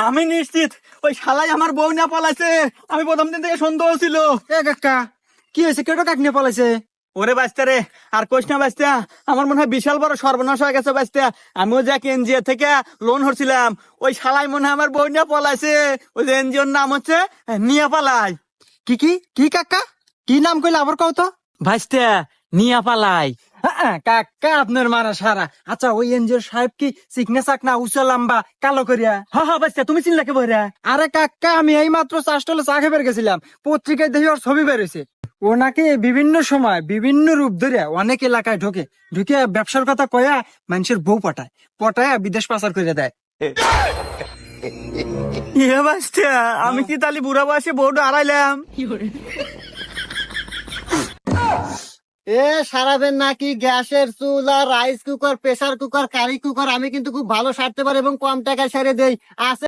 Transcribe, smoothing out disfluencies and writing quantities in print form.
আমি নিশ্চিত ওই শালাই আমার বউ না পলাইছে। আমি প্রথম দিন থেকে সন্দেহ ছিল। এ কাকা, কি হয়েছে? কেটো কাক নিয়ে পলাইছে? ওরে বাঁচতে রে, আর কোশ না বাঁচতে, আমার মনে হয় বিশাল বড় সর্বনাশ হয়ে গেছে বাঁচতে। আমিও যে এনজিও থেকে লোন হচ্ছিলাম, ওই শালাই মনে হয় আমার বউ নিয়ে পলাইছে। ওই যে এনজিওর নাম হচ্ছে নিয়া পালাই। কি কি কি কাকা, কি নাম কইলে আবার কও তো? ভাইস্তে, নিয়া পালাই। কাকা আপনার মারা সারা। আচ্ছা, ওই এনজিওর সাহেব কি চিকনে চাকনা উঁচা লম্বা কালো করিয়া? হ্যাঁ ভাইস্তে, তুমি চিনলা কে বইরা? আরে কাকা, আমি এই মাত্র চাষটলে চা খেয়ে বের গেছিলাম, পত্রিকায় দেখি ওর ছবি বেরোছে। ও নাকি বিভিন্ন সময় বিভিন্ন রূপ ধরে অনেক এলাকায় ঢোকে, ঢুকে ব্যবসার কথা কয়া মানুষের বউ পটায়, পটায়া বিদেশ পাচার করে দেয়। ইয়ে বাঁচতে, আমি কি তালি বুড়া বয়সে বউটা হারাইলাম? এ সারাবেন নাকি গ্যাসের চুলা, rice cooker, pressure cooker, curry cooker? আমি কিন্তু খুব ভালো সারতে পারি এবং কম টাকায় সেরে দেই। আছে